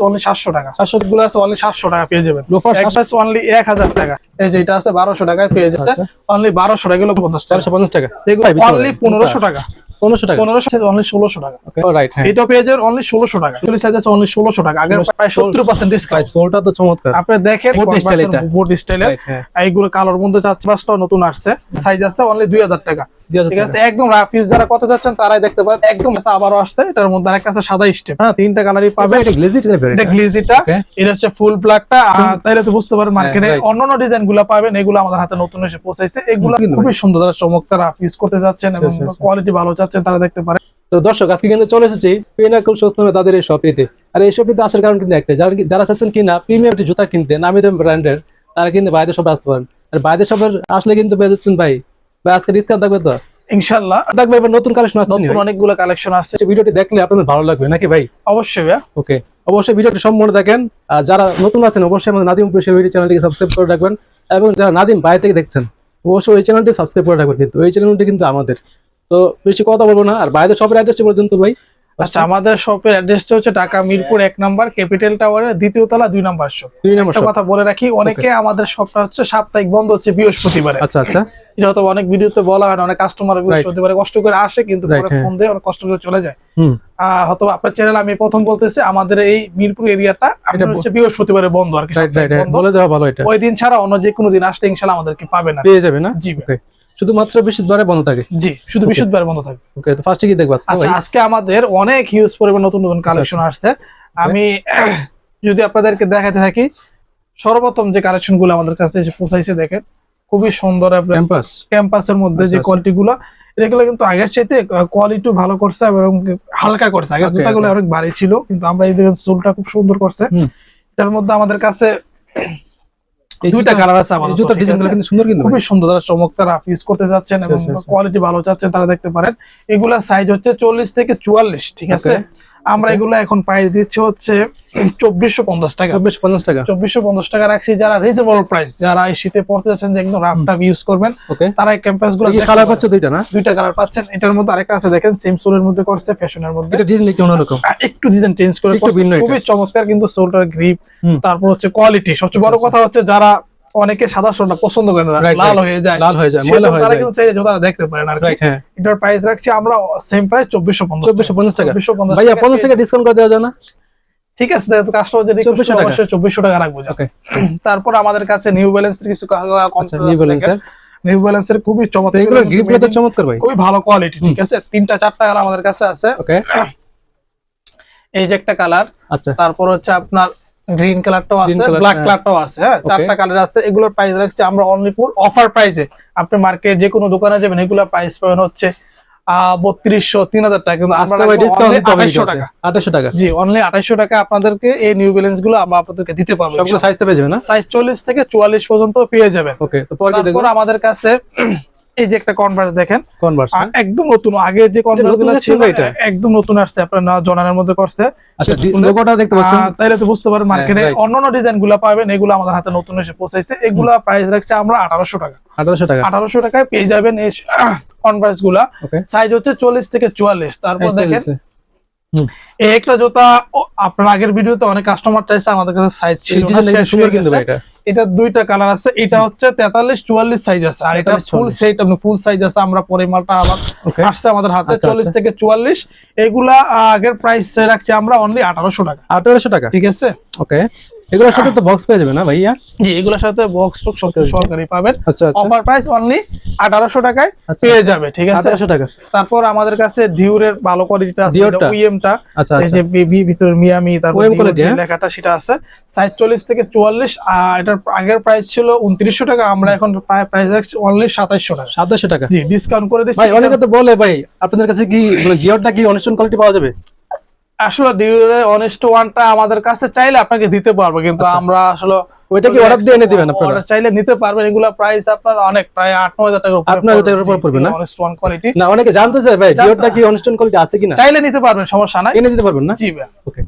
Only 700 টাকা। 700 গুলো আছে অনলি 700 টাকা পেয়ে যাবেন। একটা আছে অনলি 1000 টাকা। এই যে এটা আছে 1200 টাকায় পেয়ে যাচ্ছে অনলি 1200 টাকা, এগুলো 50 টাকা। দেখুন অনলি 1500 টাকা। 1500 অনলি 1600 টাকা। রাইট, এটা পেয়ে যাবেন অনলি 1600 টাকা। চুলি সাইজ আছে অনলি 1600 টাকা। আগের প্রায় 70% ডিসকাউন্ট। সোলটা তো চমৎকার। আপনি দেখেন বোট স্টাইলের এইগুলো কালার মধ্যে চাচ্ছে, বাসটা নতুন আসছে। সাইজ আছে অনলি 2000 টাকা। ঠিক আছে, একদম রাফিস যারা কত যাচ্ছেন তারাই দেখতে পারেন। একদম আবারও আসছে, এটার মধ্যে আরেকটা আছে সাদা স্টেপ। হ্যাঁ, তিনটা কালারই পাবেন। এটা গ্লেজিটা, এটা হচ্ছে ফুল ব্ল্যাকটা। তাইলে তো বুঝতে পারেন মার্কেটে অন্যান্য ডিজাইন গুলো পাবেন, এগুলো আমাদের হাতে নতুন এসে পৌঁছাইছে। এগুলো খুবই সুন্দর, যারা চমৎকার রাফিস করতে যাচ্ছেন এবং কোয়ালিটি ভালো চাচ্ছেন তারা দেখতে পারেন। তো দর্শক, আজকে কিন্তু চলে এসেছি পিনাকল শোস নামে তাদের এই শপটিতে। আর এই শপটিতে আসার কারণ কিন্তু একটাই, যারা চাচ্ছেন কিনা প্রিমিয়াম জুতা কিনতে, নামি দামি ব্র্যান্ডের, তারা কিন্তু বাইদের শপে আসতে পারেন। আর বাইদের শপের আসলে কিন্তু পেয়ে যাচ্ছেন ভাই আজকে ডিসকাউন্ট থাকবে তো ইনশাআল্লাহ থাকবে। এবার নতুন কালেকশন আসছে, নতুন অনেকগুলো কালেকশন আসছে। ভিডিওটি দেখলে আপনাদের ভালো লাগবে নাকি ভাই? অবশ্যই ভাই। ওকে, অবশ্যই ভিডিওটি সম্পূর্ণ দেখেন। আর যারা নতুন আছেন অবশ্যই আমাদের নাদিম অফিশিয়াল ভিডিও চ্যানেলটিকে সাবস্ক্রাইব করে রাখবেন। এবং যারা নাদিম বাইরে থেকে দেখছেন অবশ্যই এই চ্যানেলটি সাবস্ক্রাইব করে রাখবেন। কিন্তু এই চ্যানেলটি কিন্তু আমাদের। তো বেশি কথা বলবো না, আর বাইরের শপের অ্যাড্রেসটি বলে দিন তো ভাই। আচ্ছা, আমাদের শপের অ্যাড্রেসটা হচ্ছে ঢাকা মিরপুর 1 নম্বর ক্যাপিটাল টাওয়ারের 2য় তলা 2 নম্বর শপ। একটা কথা বলে রাখি, অনেকে আমাদের শপটা হচ্ছে সাপ্তাহিক বন্ধ হচ্ছে বৃহস্পতিবারে। আচ্ছা আচ্ছা, এটা তো অনেক ভিডিওতে বলা হয় না, অনেক কাস্টমার বৃহস্পতিবারে কষ্ট করে আসে কিন্তু পরে ফোন দেয়, অনেক কষ্ট করে চলে যায়। হয়তো আপনার চ্যানেল আমি প্রথম বলতেছি, আমাদের এই মিরপুর এরিয়াটা আপনার হচ্ছে বৃহস্পতিবারে বন্ধ আর কি। বলে দেওয়া ভালো, এটা ওই দিন ছাড়া অন্য যে কোনো দিন আসলে ইনশাআল্লাহ আমাদেরকে পাবে না, পেয়ে যাবে না? জি শুধুমাত্র বৃহস্পতিবারে বন্ধ থাকে? জি, শুধু বৃহস্পতিবারে বন্ধ থাকে। ওকে, তো ফার্স্টে কি দেখব আজকে? আচ্ছা, আজকে আমাদের অনেক হিউজ পরিমাণ নতুন নতুন কালেকশন আসছে। আমি যদি আপনাদেরকে দেখাতে থাকি, সর্বপ্রথম যে কালেকশন গুলো আমাদের কাছে এসে পৌঁছাইছে দেখেন, খুবই সুন্দর ক্যাম্পাসের মধ্যে যে কোয়ালিটি গুলো, এগুলো কিন্তু আগের চাইতে কোয়ালিটি ভালো করছে এবং হালকা করছে। আগের জুতাগুলো অনেক ভারী ছিল, কিন্তু আমরা এই সোলটা খুব সুন্দর করছে। এর মধ্যে আমাদের কাছে দুইটা কালার আছে। আমাদের জুতার ডিজাইনগুলো কিন্তু সুন্দর, কিন্তু খুবই সুন্দর। যারা চমৎকার রাফিস করতে যাচ্ছেন এবং কোয়ালিটি ভালো চাচ্ছেন তারা দেখতে পারেন। এগুলা সাইজ হচ্ছে 40 থেকে 44। ঠিক আছে, আমরা এগুলো এখন প্রাইস দিচ্ছি হচ্ছে 2450 টাকা। 2450 টাকা রাখছি। যারা রিজনেবল প্রাইস, যারা এই শীতে পড়তে যাচ্ছেন যে একদম রাফ টাফ ইউজ করবেন, তারা এই ক্যাম্পাস গুলো কালার পাচ্ছে দুইটা না? দুইটা কালার পাচ্ছেন। এটার মধ্যে আরেকটা আছে দেখেন, সেম সোলের মধ্যে করছে, ফ্যাশনের মধ্যে। এটা ডিজাইন একটু অন্যরকম, একটু ডিজাইন চেঞ্জ করে করছে, খুবই চমৎকার। কিন্তু সোলটার গ্রিপ, তারপর হচ্ছে কোয়ালিটি, সবচেয়ে বড় কথা হচ্ছে যারা অনেকে সাদা সোলটা পছন্দ করে না, লাল হয়ে যায় ময়লা হয়ে যায়, তারা কিন্তু চাইলে জুতাটা দেখতে পারেন আর কি। এটার প্রাইস রাখছি আমরা সেম প্রাইস 2450 টাকা। ভাইয়া 50 টাকা ডিসকাউন্ট করে দেওয়া যায় না? ঠিক আছে, কাস্টমার যদি 2400 টাকা রাখবো। তারপর আমাদের কাছে নিউ ব্যালেন্সের কিছু নিউ ব্যালেন্সের খুবই চমৎকার ভাই, খুবই ভালো কোয়ালিটি। ঠিক আছে, 3-4টা কালার আমাদের কাছে আছে। এই যে একটা কালার, তারপর হচ্ছে আপনার গ্রিন কালারটাও আছে, ব্ল্যাক কালারটাও আছে। হ্যাঁ, 4টা কালার আছে। এগুলোর প্রাইস রাখছি আমরা অনলি ফর অফার প্রাইসে। আপনি মার্কেট যে কোনো দোকানে যাবেন, এগুলোর প্রাইস পাবেন হচ্ছে 3200-3000 টাকা, কিন্তু আমরা 2800 টাকা। জি, অনলি 2800 টাকা আপনাদেরকে এই নিউ ব্যালেন্স গুলো আমরা আপনাদেরকে দিতে পারবো। সবগুলো সাইজ পেয়ে যাবেন না? সাইজ 40 থেকে 44 পর্যন্ত পেয়ে যাবেন। ওকে, তো পরে তারপর আমাদের কাছে এই যে একটা কনভার্স দেখেন, একদম নতুন। আগে যে কনভার্সগুলো ছিল এটা একদম নতুন আসছে, আপনার জর্ডানের মধ্যে করছে। আচ্ছা, লোগোটা দেখতে পাচ্ছেন, তাইলে তো বুঝতে পারেন মার্কেটে অন্যান্য ডিজাইন গুলো পাবেন, এগুলো আমাদের হাতে নতুন এসে পৌঁছাইছে। এগুলা প্রাইস রাখছে আমরা 1800 টাকা। 1800 টাকায় পেয়ে যাবেন এই কনভার্স গুলা। সাইজ হচ্ছে 40 থেকে 44। তারপর দেখেন এই একটা জুতা, আপনার আগের ভিডিওতে অনেক কাস্টমার চাইছে, আমাদের কাছে সাইজ ছিল না। এটা দুইটা কালার আছে, এটা হচ্ছে 43-44 সাইজ আছে, আর এটা ফুল সেট, আপনি ফুল সাইজ আছে। আমরা পরে মালটা আবার আসছে আমাদের হাতে 40 থেকে 44। এগুলা আগের প্রাইস রাখছি আমরা অনলি 1800 টাকা। 1800 টাকা, ঠিক আছে। ওকে, এগুলোর সাথে তো বক্স পেয়ে যাবে না ভাইয়া? জি, এগুলোর সাথে বক্স টক সব সরকারি পাবেন। অফার প্রাইস অনলি 1800 টাকায় পেয়ে যাবে। ঠিক আছে, 1800 টাকা। তারপর আমাদের কাছে ডিউরের ভালো কোয়ালিটিটা আছে, উইএমটা, এই যে ভিতর মিয়ামি, তারপর লেখাটা সেটা আছে। সাইজ 40 থেকে 44। এটার আগের প্রাইস ছিল 2900 টাকা, আমরা এখন প্রাইস রাখছি অনলি 2700 টাকা। 2700 টাকা, জি, ডিসকাউন্ট করে দিচ্ছি। ভাই অনেকে তো বলে ভাই আপনাদের কাছে কি জিওরটা কি অনেস্ট কোয়ালিটি পাওয়া যাবে? আসলে ডিউরের অনেস্ট ওয়ানটা আমাদের কাছে চাইলে আপনাকে দিতে পারবো, কিন্তু আমরা আসলে ওইটা কি অর্ডার দিয়ে এনে দিবেন আপনারা? অর্ডার চাইলে নিতে পারবেন। এগুলা প্রাইস আপনার অনেক, প্রায় 8-9000 টাকার উপরে। 8-9000 টাকার উপরে পড়বে না? অনেস্ট ওয়ান কোয়ালিটি না, অনেকে জানতে চায় ভাই জিওরটা কি অনেস্ট কোয়ালিটি আছে কিনা। চাইলে নিতে পারবেন, সমস্যা নাই, এনে দিতে পারবেন না? জি ভাই। ওকে,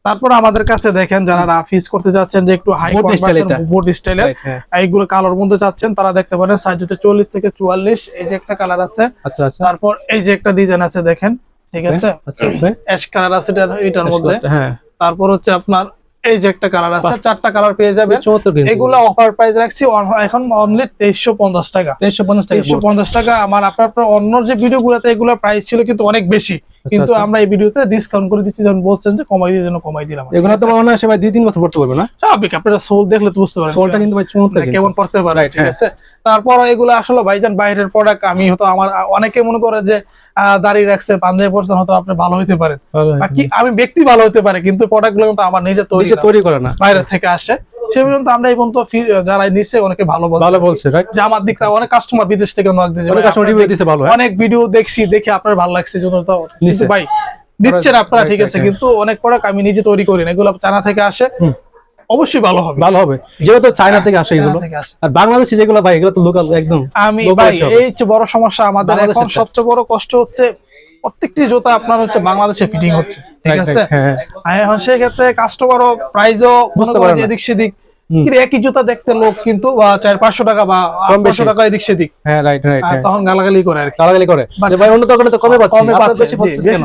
তারপর আমাদের কাছে দেখেন যারা রাফিস করতে যাচ্ছেন যে একটু হাই কনভার্সন বোট স্টাইলের, এইগুলো কালার মধ্যে যাচ্ছেন, তারা দেখতে পারেন। সাইজ হচ্ছে 40 থেকে 44। এই যে একটা কালার আছে। আচ্ছা আচ্ছা, তারপর এই যে একটা ডিজাইন আছে দেখেন। ঠিক আছে, অ্যাশ কালার আছে এটার মধ্যে। হ্যাঁ, তারপর হচ্ছে আপনার এই যে একটা কালার আছে, 4টা কালার পেয়ে যাবেন। চমৎকার কিন্তু এগুলা অফার প্রাইস রাখছি এখন অনলি 2350 টাকা। 2350 টাকা 2350 টাকা। আপনার অন্য যে ভিডিওগুলোতে এগুলা প্রাইস ছিল কিন্তু অনেক বেশি, কিন্তু আমরা এই ভিডিওতে ডিসকাউন্ট করে দিচ্ছি, যখন বলছেন যে কমাই দিয়ে জন্য কমাই দিলাম। এগুলো তো অনায়াসে ভাই 2-3 বছর পড়তে পারবে না? স্বাভাবিক, আপনারা সোল দেখলে তো বুঝতে পারবেন সোলটা কিন্তু ভাই চমৎকার কিন্তু। কেমন পড়তে পারে, ঠিক আছে। তারপর এগুলো আসলে ভাইজান বাইরের প্রোডাক্ট। আমি হয়তো আমার অনেকে মনে করে যে দাঁড়িয়ে রাখছে, পাঞ্জাবি পরছেন, হয়তো আপনি ভালো হইতে পারেন, বাকি আমি ব্যক্তি ভালো হতে পারে, কিন্তু প্রোডাক্ট গুলো কিন্তু আমার নিজে তৈরি করে না, বাইরে থেকে আসে। সে পর্যন্ত আমরা এই পর্যন্ত যারা নিচ্ছে অনেকে ভালো বলছে, যে আমার দিক থেকে অনেক কাস্টমার বিদেশ থেকে অনেক ভিডিও দেখে আপনার ভালো লাগছে জন্য তো নিচ্ছে ভাই, নিচ্ছেন আপনারা, ঠিক আছে। কিন্তু অনেক প্রোডাক্ট আমি নিজে তৈরি করি না, এগুলো চায়না থেকে আসে, অবশ্যই ভালো হবে যেহেতু চায়না থেকে আসে এগুলো। আর বাংলাদেশে যেগুলো ভাই এগুলো তো লোকাল একদম। আমি ভাই এই বড় সমস্যা আমাদের এখন, সবচেয়ে বড় কষ্ট হচ্ছে প্রত্যেকটি জুতা আপনার হচ্ছে বাংলাদেশে ফিটিং হচ্ছে, ঠিক আছে। এখন সেই ক্ষেত্রে কাস্টমারও প্রাইসও বুঝতে পারে এদিক সেদিক, একই জুতা দেখতে লোক কিন্তু 400-500 টাকা বা 500 টাকা এদিক সেদিক, তখন গালাগালি করে আর কি, ভাই অন্য দোকানে তো কমে পাচ্ছেন, বেশি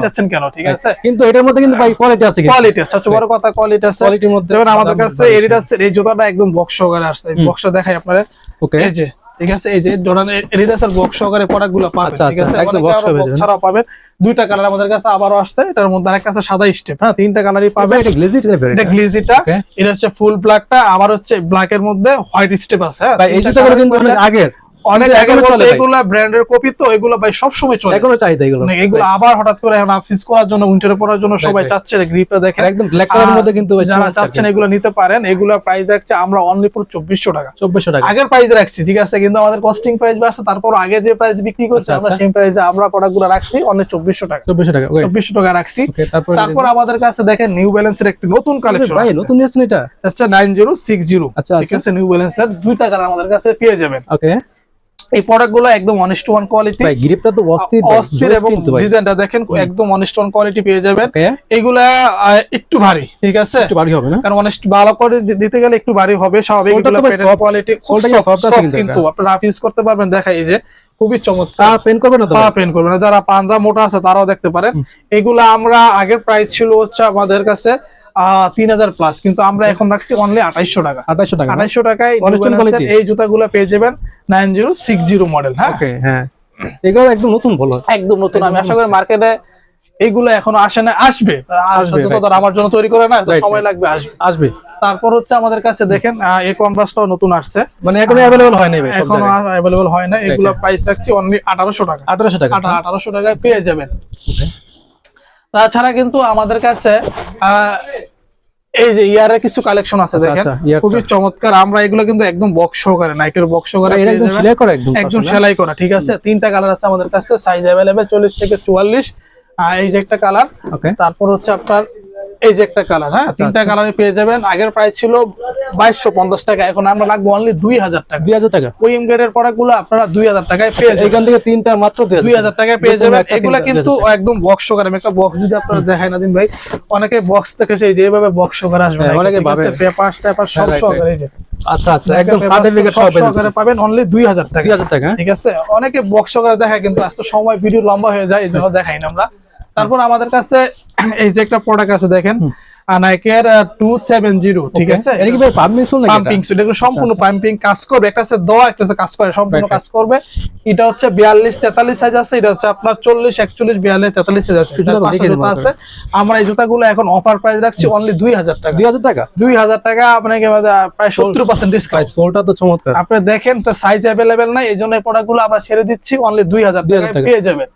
যাচ্ছেন কেন, ঠিক আছে। কিন্তু এটার মধ্যে কিন্তু ভাই কোয়ালিটি আছে, সবচেয়ে বড় কথা কোয়ালিটি আছে। কোয়ালিটির মধ্যে যেমন আমাদের কাছে এই জুতাটা একদম বক্স সহকারে আসছে, বক্সটা দেখাই আপনাদের, এই যে, ঠিক আছে। এই যে এডিডাসের বক্স সহকারে প্রোডাক্টগুলো পাবেন, ঠিক আছে। একদম বক্স ছাড়াও পাবেন। 2টা কালার আমাদের কাছে আবারও আসছে, এটার মধ্যে আরেকটা আছে সাদা স্টেপ, হ্যাঁ 3টা কালারই পাবেন। এটা গ্লেজিটা, এটা হচ্ছে ফুল ব্ল্যাকটা, আবার হচ্ছে ব্ল্যাকের মধ্যে হোয়াইট স্টেপ আছে। ভাই এই জুতাগুলো কিন্তু অনেক আগের মধ্যে, এগুলা ব্র্যান্ডের কপি, তো এগুলা ভাই সব সময় চলে, এখনো চাহিদা এগুলো। এগুলো আবার হঠাৎ করে এখন অফিস করার জন্য, উইন্টারে পরার জন্য সবাই চাচ্ছে, গ্রিপটা দেখেন একদম ব্ল্যাক কালারের মধ্যে, কিন্তু যারা চাচ্ছেন এগুলো নিতে পারেন। এগুলা প্রাইস রাখছে আমরা অনলি ফর 2400 টাকা। 2400 টাকা আগের প্রাইস রাখছি, ঠিক আছে, কিন্তু আমাদের কস্টিং প্রাইস বাড়ছে, তারপর আগে যে প্রাইস বিক্রি করছে আমরা সেই প্রাইসে আমরা প্রোডাক্টগুলো রাখছি অনলি 2400 টাকা। 2400 টাকা রাখছি। তারপর আমাদের কাছে দেখেন নিউ ব্যালেন্সের একটি নতুন কালেকশন ভাই, নতুন নিয়েছেন এটা, আচ্ছা 9060, ঠিক আছে। নিউ ব্যালেন্সের 2টা কালার আমাদের কাছে পেয়ে যাবেন। ওকে, এই প্রোডাক্ট গুলো একদম অনেস্ট ওয়ান কোয়ালিটি, ভাই গ্রিপটা তো অস্থির, এবং ডিজাইনটা দেখেন একদম অনেস্ট ওয়ান কোয়ালিটি পেয়ে যাবেন। এগুলা একটু ভারী, ঠিক আছে, একটু ভারী হবে না, কারণ অনেস্ট ভালো করে দিতে গেলে একটু ভারী হবে স্বাভাবিক। এগুলা পেটের কোয়ালিটি কিন্তু আপনারা রাফ ইউজ করতে পারবেন। দেখা এই যে খুবই চমৎকার, পেন করবে না তো, পেন করবে না। যারা পাঞ্জা মোটা আছে তারাও দেখতে পারেন। এগুলা আমরা আগের প্রাইস ছিল হচ্ছে আমাদের কাছে 3000 প্লাস, কিন্তু আমরা এখন রাখছি অনলি 2800 টাকা। 2800 টাকায় এই জুতাগুলো পেয়ে যাবেন 9060 মডেল। হ্যাঁ, এগুলো একদম নতুন, বলো একদম নতুন। আমি আশা করি মার্কেটে এইগুলো এখনো আসে না, আসবে। আমার জন্য তৈরি করে না, সময় লাগবে, আসবে। তারপর হচ্ছে আমাদের কাছে দেখেন এই কনভার্সটাও নতুন আসছে, মানে এখনো अवेलेबल হয় না, এখনো अवेलेबल হয় না। এগুলো প্রাইস রাখছি অনলি 1800 টাকা। 1800 টাকায় পেয়ে যাবেন। তাছাড়া কিন্তু আমাদের কাছে এই যে ইয়ারের কিছু কালেকশন আছে, দেখেন খুবই চমৎকার। আমরা এগুলো কিন্তু একদম বক্স সহকারে, নাইকের বক্স সহকারে একদম সেলাই করা, ঠিক আছে। 3টা কালার আছে আমাদের কাছে, সাইজ अवेलेबल 40 থেকে 44। এই যে একটা কালার, তারপর হচ্ছে আপনার এই যে একটা কালার, হ্যাঁ 3টা কালারে পেয়ে যাবেন। আগের প্রাইস ছিল 2250 টাকা, এখন আমরা লাগবো অনলি 2000 টাকা। 2000 টাকা ওইএম গ্রেডের প্রোডাক্টগুলো আপনারা 2000 টাকায় পেয়ে যাবেন। এখান থেকে 3টা মাত্র 2000 টাকায় পেয়ে যাবেন। এগুলা কিন্তু একদম বক্স সহকারে। আমি একটা বক্স যদি আপনারা দেখাই নাদিম ভাই, অনেকে বক্স থেকে সেই যেভাবে বক্স সহকারে আসবে, অনেকে ভাবে পেপার সব সহকারে। এই যে আচ্ছা একদম সার্টিফিকেট সহকারে পাবেন অনলি 2000 টাকা। 2000 টাকা, ঠিক আছে। অনেকে বক্স সহকারে দেখায়, কিন্তু আজকে সময় ভিডিও লম্বা হয়ে যায়, এই জন্য দেখাই না আমরা। তারপর আমাদের কাছে এই যে একটা প্রোডাক্ট আছে, দেখেন নাইকের 270, ঠিক আছে। এটা কি ভাই পাম্পিং সুল নাকি? পাম্পিং সুল, এটা সম্পূর্ণ পাম্পিং কাজ করবে। একটা আছে দোয়া, একটা আছে কাজ করে, সম্পূর্ণ কাজ করবে। এটা হচ্ছে 42-43 সাইজ আছে, এটা হচ্ছে আপনার 40-41, 42-43 সাইজ আছে। জুতা আছে। আমরা এই জুতাগুলো এখন অফার প্রাইস রাখছি অনলি 2000 টাকা। 2000 টাকা, 2000 টাকা আপনাকে প্রায় 70% ডিসকাউন্ট। সোলটা তো চমৎকার। আপনি দেখেন তো সাইজ अवेलेबल নাই, এইজন্য এই প্রোডাক্টগুলো আমরা ছেড়ে দিচ্ছি অনলি 2000 টাকায় পেয়ে যাবেন।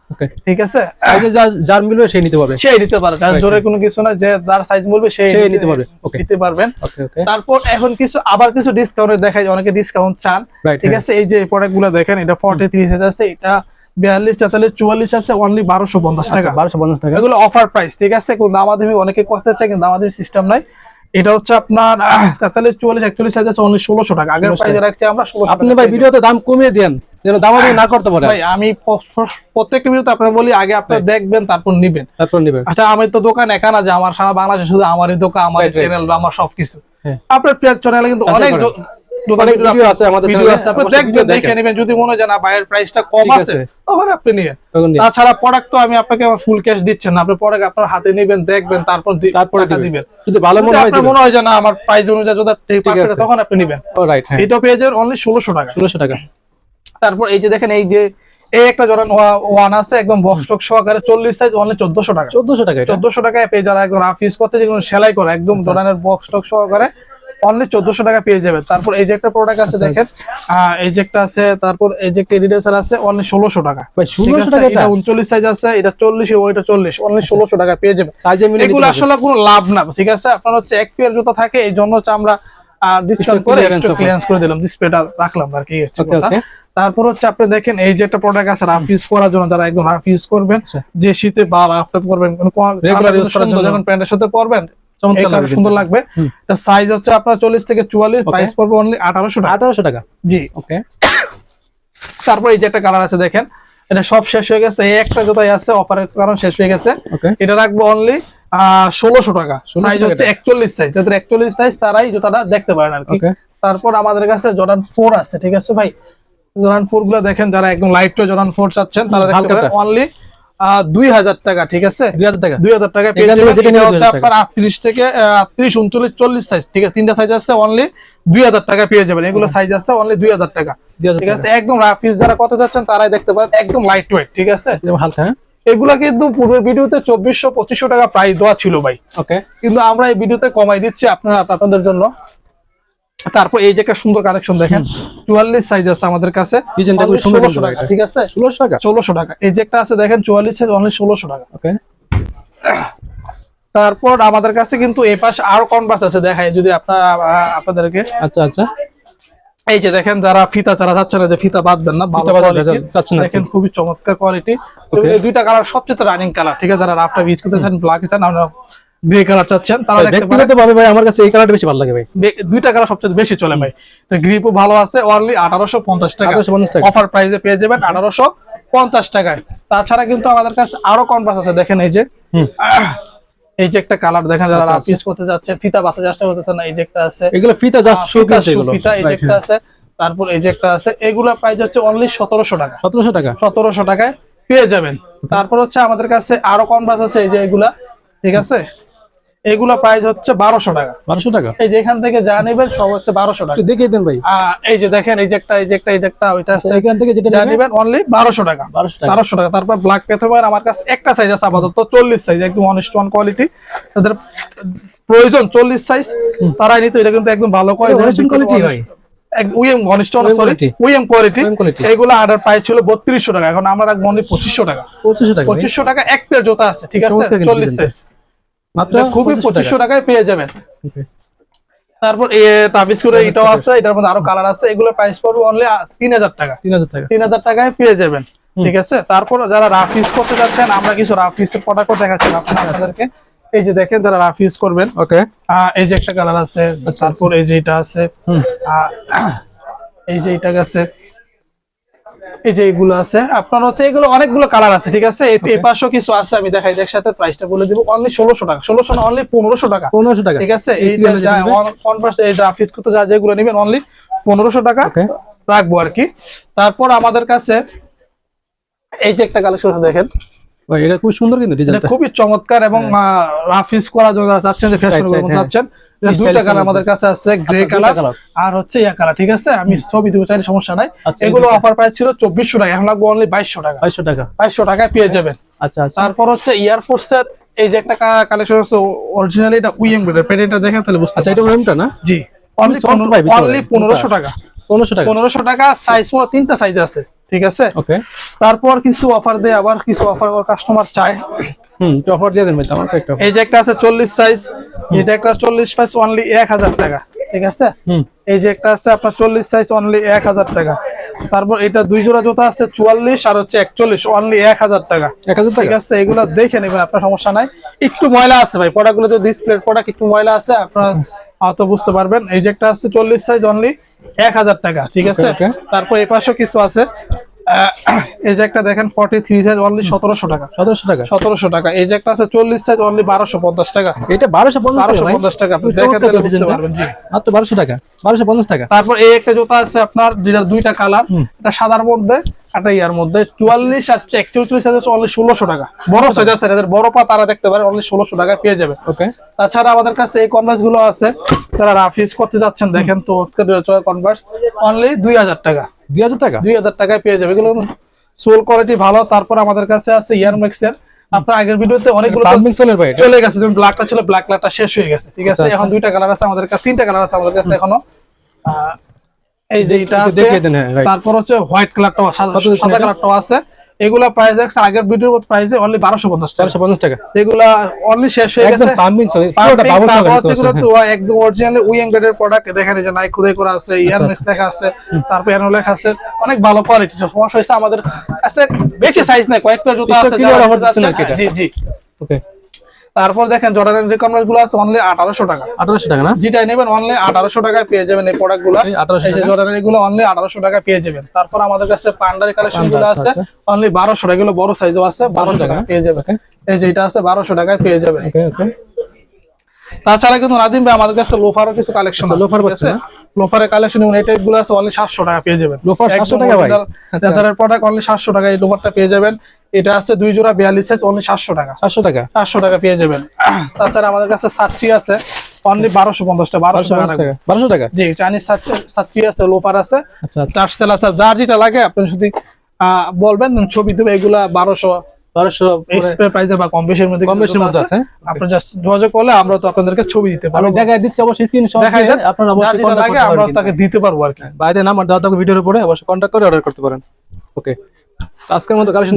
ঠিক আছে। সাইজে যার মিলবে সেই নিতে পারবে, সেই নিতে পারে, জোরে কোনো কিছু না, যে যার সাইজ বলবে সেই নিতে পারবে, নিতে পারবেন। তারপর এখন আবার কিছু ডিসকাউন্ট দেখাই, অনেকে ডিসকাউন্ট চান, ঠিক আছে। এই যে প্রোডাক্টগুলো দেখেন, এটা 43 সাইজ আছে, এটা 42-44 আছে, অনলি 1250 টাকা। 1250 টাকা, এগুলো অফার প্রাইস, ঠিক আছে। কোন দামাদামি অনেকে করতে চায়, কিন্তু দামাদামি সিস্টেম নাই। এটা হচ্ছে আপনার 43-44-41 সাইজ আছে, অনলি 1600 টাকা। আগের প্রাইসে রাখছি আমরা 1600 টাকা। আপনি ভাই ভিডিওতে দাম কমিয়ে দেন, যেন দামাদামি না করতে পারে। ভাই আমি প্রত্যেকটা ভিডিওতে আপনারা বলি আগে আপনারা দেখবেন, তারপর নিবেন। আচ্ছা, আমি তো দোকান একা না যে আমার সারা বাংলাদেশে শুধু আমারই দোকান, আমার চ্যানেল বা আমার সবকিছু। আপনার চ্যানেলে কিন্তু জুতার অনেক ভিডিও ভিডিও আছে আমাদের ভিডিও চ্যানেলে, আছে, আপনি অবশ্যই দেখবেন, দেখে দেখেন। নেবেন। যদি মনে হয় যে না ভাইয়ের প্রাইসটা কম ঠিক আছে আছে। তখন আপনি নিয়েন। তখন নিয়ে- তাছাড়া প্রোডাক্ট তো আমি আপনাকে ফুল ক্যাশ দিচ্ছেন না, আপনি প্রোডাক্ট আপনার হাতে নেবেন, দেখবেন, তারপরে টাকা দিবেন। দিবেন। যদি ভালো যদি মনে হয় আপনার দিবেন। মনে হয় যে না আমার প্রাইস অনুযায়ী যদি ঠিক আছে। আছে তখন আপনি নেবেন। রাইট, হ্যাঁ, এটাও পেয়ে যাবেন অনলি 1600 টাকা। 1600 টাকা। তারপর এই যে দেখেন এই যে এই একটা জর্ডান 1 আছে একদম বক্স টক সহকারে 40 সাইজ অনলি 1400 টাকা। 1400 টাকা এটা। 1400 টাকায় পেয়ে যারা একদম রাফ ইউজ করতে যেগুলো সেলাই করা একদম জর্ডানের বক্স টক সহকারে অনলি 1400 টাকা পেয়ে যাবেন। তারপর এই যে একটা প্রোডাক্ট আছে দেখেন, এই যে একটা আছে, তারপর এই যে একটা এডিডাসের আছে অনলি 1600 টাকা। ভাই, ঠিক 1600 আছে, টাকা এটা এটা? 39 সাইজ আছে, এটা 40, ওইটা 40, অনলি 1600 টাকা পেয়ে যাবেন। সাইজে মিলে এগুলো নিতে পারবেন। আসলে কোনো লাভ না, ঠিক আছে। আপনার হচ্ছে এক পেয়ার জুতা থাকে, এই জন্য হচ্ছে আমরা ডিসকাউন্ট করে clearance offer। ক্লিয়ারেন্স করে দিলাম, ডিসপ্লেটা রাখলাম আর কি হচ্ছে Okay, কথা। okay। তারপর হচ্ছে আপনি দেখেন এই যে একটা প্রোডাক্ট আছে রাফ ইউজ করার জন্য, যারা একদম রাফ ইউজ করবেন, আচ্ছা। যে শীতে বা রাফ করবেন, Regular use করার জন্য। যখন প্যান্টের সাথে পরবেন চমৎকার এই কালার লাগবে সুন্দর কিন্তু। লাগবে। হুম। এটা সাইজ হচ্ছে আপনার 40 থেকে 44, Okay। প্রাইস পড়বে অনলি 1800 টাকা। 1800 টাকা। জি। ওকে। তারপর এই যে একটা কালার আছে দেখেন, এটা সব শেষ হয়ে গেছে, এই একটা জুতাই আছে, অফারের কারণ শেষ হয়ে গেছে। ওকে। এটা রাখবো অনলি 1600 টাকা। 1600 সাইজ টাকা হচ্ছে এটা। 41 সাইজ, যাদের 41 সাইজ তারাই জুতাটা দেখতে পারেন আর কি। ওকে। তারপর আমাদের কাছে জর্ডান 4 আছে, ঠিক আছে ভাই। জর্ডান 4 গুলো দেখেন, যারা একদম লাইট ওয়েট জর্ডান 4 চাচ্ছেন তারা দেখতে হালকাটা। পারেন অনলি 2000 টাকা, ঠিক আছে। 2000 টাকা। 2000 টাকা পেয়ে এখান থেকে যাবেন। যেটা এটা নিয়ে হচ্ছে 2000 আপনার 38 থেকে 38, 39, 40 সাইজ, ঠিক আছে। তিনটা সাইজ আছে, অনলি 2000 টাকা পেয়ে যাবেন। এগুলো সাইজ আছে অনলি 2000 টাকা, 2000 ঠিক আছে। একদম রাফ ইউজ যারা কত যাচ্ছেন তারাই দেখতে পারেন, একদম লাইট ওয়েট, ঠিক আছে। টাকা। হালকা, হ্যাঁ। এগুলা কিন্তু পূর্বের ভিডিওতে 2400-2500 টাকা প্রাইস দেওয়া ছিল ভাই, ওকে। কিন্তু আমরা এই ভিডিওতে কমাই দিচ্ছি আপনাদের জন্য। তারপর এই যে একটা সুন্দর কালেকশন দেখেন, 44 সাইজ আছে আমাদের কাছে, ডিজাইনটা খুব only সুন্দর 1600 কিন্তু টাকা, এটা। ঠিক আছে। 1600 টাকা। 1600 টাকা। এই যে একটা আছে দেখেন 44 সাইজ, অনলি 1600 টাকা। ওকে। তারপর আমাদের কাছে কিন্তু এই পাশে আরো কনভার্স আছে, দেখাই যদি আপনাদেরকে। আচ্ছা, আচ্ছা। এই যে দেখেন, যারা ফিতা চারা যাচ্ছে না, যে ফিতা বাঁধবেন না, ভালো ফিতা বাঁধা quality-র, চাচ্ছেন না দেখেন আপনি। খুবই চমৎকার কোয়ালিটি। Okay। এই দুইটা কালার সবচেয়ে রানিং কালার, ঠিক আছে। যারা রাফটা ইউজ করতে চান, ব্ল্যাক চান, আমরা গ্রে কালার চাচ্ছেন, তারা দেখতে পারেন। ব্যক্তিগতভাবে ভাই আমার কাছে এই কালারটা বেশি ভালো লাগে ভাই। দুইটা কালার সবচেয়ে বেশি চলে ভাই। গ্রিপও ভালো আছে, অনলি 1850 টাকা। 1850 টাকা। অফার প্রাইসে পেয়ে যাবেন 1850 টাকায়। তাছাড়া কিন্তু আমাদের কাছে আরো কনভার্স আছে, দেখেন এই যে হুম। এই যে একটা কালার দেখেন, যারা আচ্ছা, রাফ ইউজ করতে যাচ্ছেন, ফিতা বাঁধতে চেষ্টা করতেছেন না, এই যে একটা আছে, এগুলো ফিতা জাস্ট শো ফিতা, কিনছে এগুলো। ফিতা, এই যে একটা আছে। তারপর এই যে একটা আছে, এগুলা প্রাইস হচ্ছে অনলি 1700 টাকা। 1700 টাকা। 1700 টাকায় পেয়ে যাবেন। তারপর হচ্ছে আমাদের কাছে আরো কনভার্স আছে, এই যে এগুলা, ঠিক আছে। এগুলা প্রাইস হচ্ছে 1200 টাকা। 1200 টাকা। এই যে এখান থেকে যা নেবেন সব হচ্ছে 1200 টাকা। একটু দেখিয়ে দেন ভাই। এই যে দেখেন, এই যে একটা, এই যে একটা, এই যে একটা, ওইটা আছে, এখান থেকে যেটা যা নেবেন নেবেন অনলি 1200 টাকা। 1200 টাকা। 1200 টাকা। তারপর ব্ল্যাক পেতে পারেন, আমার কাছে একটা সাইজ আছে আপাতত 40 সাইজ, একদম অনেস্ট ওয়ান কোয়ালিটি। তাদের প্রয়োজন 40 সাইজ, তারাই নিতে। এটা কিন্তু একদম ভালো honest quality ভাই। উইএম ঘনিষ্ঠ, OEM sorry quality। OEM quality. OEM quality। এইগুলো আর্ডার প্রাইস ছিল 3200 টাকা, এখন আমরা রাখবো অনলি 2500 টাকা। 2500 টাকা ভাই। 2500 টাকা এক পেয়ার জুতা আছে, ঠিক আছে। চমৎকার কিন্তু 40 সাইজ, মাত্র খুবই 2500 টাকায় পেয়ে যাবেন। তারপর টাভিস করে এটাও আছে, এটার মধ্যে আরো কালার আছে। এগুলো প্রাইস পড়বে অনলি 3000 টাকা। 3000 টাকা। 3000 টাকায় পেয়ে যাবেন, ঠিক আছে। তারপর যারা রাফ ইউজ করতে যাচ্ছেন, আমরা কিছু রাফ ইউজের প্রোডাক্টও দেখাচ্ছি আপনাদেরকে। এই যে দেখেন, যারা রাফ ইউজ করবেন, ওকে। এই যে একটা কালার আছে, তারপর এই যে এটা আছে, এই যে এটা আছে, এই যে এগুলো আছে। আপনার হচ্ছে এগুলো অনেকগুলো কালার আছে, ঠিক আছে। এই পাশেও কিছু আছে, আমি দেখাই, একসাথে প্রাইসটা বলে দিব। অনলি 1600 টাকা। 1600 না, অনলি 1500 টাকা, 1500 টাকা। ঠিক আছে। এই কনভার্স, এই রাফ ইউজ করতে যেগুলো নেবেন অনলি 1500 টাকা ওকে। রাখবো আর কি। তারপর আমাদের কাছে এই যে একটা কালেকশন দেখেন, ভাই এটা খুব সুন্দর কিন্তু এটা ডিজাইনটা। খুবই চমৎকার এবং রাফ ইউজ করার জন্য চাচ্ছেন, যে ফ্যাশন Right, right, চাচ্ছেন, হ্যাঁ। দুইটা Stylish কালার এর আমাদের কাছে আছে, গ্রে আচ্ছা, দুইটা কালার colour। আর হচ্ছে ইয়া কালার, ঠিক আছে। আমি ছবি দিব চাইলে সমস্যা নাই। আচ্ছা, এগুলো এই দুইটা। অফার প্রাইস ছিল 2400 টাকা, এখন লাগবে অনলি 2200 টাকা। 2200 টাকা। 2200 টাকায় পেয়ে যাবেন। আচ্ছা, আচ্ছা। তারপর হচ্ছে এয়ারফোর্স এর এই যে একটা কালেকশন আছে, অরিজিনালি এটা উইএম গ্রেডের, প্যাটার্নটা দেখেন তাহলে বুঝতে আচ্ছা, পারবেন। এটা ওয়েমটা না? জি, অনলি soft ভাই ভিতরে। অনলি 1500 টাকা। 1500 টাকা। 1500 টাকা, সাইজ মোট তিনটা সাইজ আছে, ঠিক আছে। ওকে। তারপর কিছু অফার দেয়, আবার কিছু অফার কাস্টমার চায়। একটু অফার দিয়ে দেন ভাই, আমার তো একটা। এই যে একটা আছে 40 সাইজ, এটা একটা 40 সাইজ, অনলি 1000 টাকা, ঠিক আছে। এই যে একটা আছে আপনার 40 সাইজ, অনলি 1000 টাকা। তারপর এটা দুই জোড়া জুতা আছে 44 আর হচ্ছে 41, অনলি 1000 টাকা। 1000 ঠিক টাকা। আছে, এগুলো দেখে নেবেন, আপনার সমস্যা নাই। একটু ময়লা আছে ভাই, প্রোডাক্টগুলো তো ডিসপ্লে প্রোডাক্ট, একটু ময়লা আছে, আপনারা হয়তো বুঝতে পারবেন। এই যে একটা আছে 40 সাইজ, অনলি 1000 টাকা, ঠিক আছে। Okay, okay। তারপর এই পাশেও কিছু আছে, এই যে একটা দেখেন 43 সাইজ অনলি 1700 টাকা। 1700 টাকা। 1700 টাকা। এই যে একটা আছে 40 সাইজ অনলি 1250 টাকা। এটা 1250 টাকা ভাই? 1250 টাকা। আপনি দেখেন তাহলে বুঝতে পারবেন। জি, মাত্র 1200 টাকা, 1250 টাকা। তারপর এই একটা জুতা আছে আপনার, যেটার দুইটা কালার, এটা সাদার মধ্যে একটা ইয়ার মধ্যে 44 আর 41 সাইজ আছে অনলি 1600 টাকা। বড় সাইজ আছে, এদের বড় পা তারা দেখতে পারে, অনলি 1600 টাকায় পেয়ে যাবে। ওকে। তাছাড়া আমাদের কাছে এই কনভার্স গুলো আছে, যারা রাফিজ করতে যাচ্ছেন দেখেন তো কনভার্স অনলি 2000 টাকা। 2000 টাকা? 2000 টাকায় পেয়ে যাবে। এগুলো সোল কোয়ালিটি ভালো। তারপর আমাদের কাছে আছে ইয়ার ম্যাক্স এর, আপনার আগের ভিডিওতে অনেকগুলো সোলের ভাই চলে গেছে, যেমন ব্ল্যাকটা ছিল, ব্ল্যাক কালারটা শেষ হয়ে গেছে। ঠিক আছে, আচ্ছা, এখন দুইটা কালার আছে আমাদের কাছে, তিনটা কালার আছে আমাদের কাছে এখনো। এই যে এটা আছে, দেখিয়ে দেন। হ্যাঁ, রাইট। তারপর হচ্ছে হোয়াইট কালারটাও, সাদা কালারটাও আছে। এগুলা প্রাইস আছে আগের ভিডিওর প্রাইসে অনলি 1250 টাকা। 1250 টাকা। এগুলা অনলি শেষ হয়ে গেছে। একদম পাম্পিং সোল, পুরোটা বাবল তারপর সোল। হচ্ছে এগুলো তো একদম অরিজিনাল উইং গ্রেডের প্রোডাক্ট। দেখেন এই যে নাইক খোদাই করা আছে, ইয়ারনেস লেখা আছে, তারপর এনো লেখা আছে, অনেক ভালো কোয়ালিটি। সমস্যা হইছে আমাদের কাছে বেশি সাইজ নাই, কয়েকটা জুতা আছে জি জি। ওকে। তারপর দেখেন জর্ডানের রিকনভার্স গুলো আছে অনলি 1800 টাকা। 1800 টাকা না? যেটাই নেবেন অনলি 1800 টাকায় পেয়ে যাবেন এই প্রোডাক্ট গুলো। 1800 এই যে জর্ডানের এগুলো অনলি 1800 টাকায় পেয়ে যাবেন। তারপর আমাদের কাছে পান্ডার কালেকশন গুলো আছে অনলি 1200 টাকা। এগুলো বড় সাইজও আছে, 1200 টাকা পেয়ে যাবেন। এই যে এটা আছে 1200 টাকায় পেয়ে যাবেন। ওকে ওকে। তাছাড়া কিন্তু নাদিম ভাই আমাদের কাছে লোফারও কিছু কালেকশন আছে। লোফার আছে, লোফারের কালেকশন এবং এই টাইপগুলো আছে অনলি 700 টাকা পেয়ে যাবেন। লোফার 700 টাকা ভাই? লেদারের প্রোডাক্ট অনলি 700 টাকা এই লোফারটা পেয়ে যাবেন। এটা আছে 2 জোড়া 42 সাইজ অনলি 700 টাকা। 700 টাকা? 700 টাকা পেয়ে যাবেন। তাছাড়া আমাদের কাছে সাচ্চি আছে অনলি 1250 টাকা। 1200 টাকা। 1200 টাকা? জি, চাইনিজ সাচ্চি আছে, লোফার আছে, আচ্ছা আচ্ছা। চার্জ সেল আছে, যার যেটা লাগে আপনি যদি বলবেন ছবি দেবে। এগুলা 1200 এক্সট্রা প্রাইসে বা কম বেশির মধ্যে আছে। আপনি জাস্ট যোগাযোগ করলে আমরা তো আপনাদেরকে ছবি দিতে পারবো। আমি দেখাই দিচ্ছি, অবশ্যই স্ক্রিনশট দেখাই দেন, আপনারা অবশ্যই যেটা লাগে আমরা তাকে দিতে পারবো আর কি। বাইরে নাম্বার দাও, তাকে ভিডিওর উপরে অবশ্যই কন্টাক্ট করে অর্ডার করতে পারেন। ওকে। আজকের মতো কালেকশন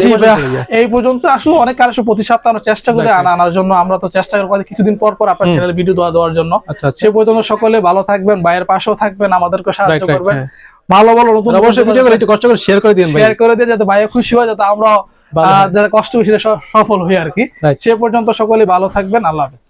এই পর্যন্ত। আসলে অনেক কালেকশন প্রতি সপ্তাহে আমরা চেষ্টা করি আনার জন্য। আমরা তো চেষ্টা করি কিছুদিন পর পর আপনার চ্যানেলে ভিডিও দেওয়ার জন্য। সে পর্যন্ত সকলে ভালো থাকবেন, ভাইয়ের পাশেও থাকবেন, আমাদেরকে সাহায্য করবেন। ভালো ভালো নতুন অবশ্যই ভিডিওগুলো একটু কষ্ট করে শেয়ার করে দিন ভাই, শেয়ার করে দিয়ে যাতে ভাইয়া খুশি হয়, যাতে আমরা যারা কষ্ট বেশি সফল হই আর কি। সে পর্যন্ত সকলে ভালো থাকবেন। আল্লাহ হাফেজ।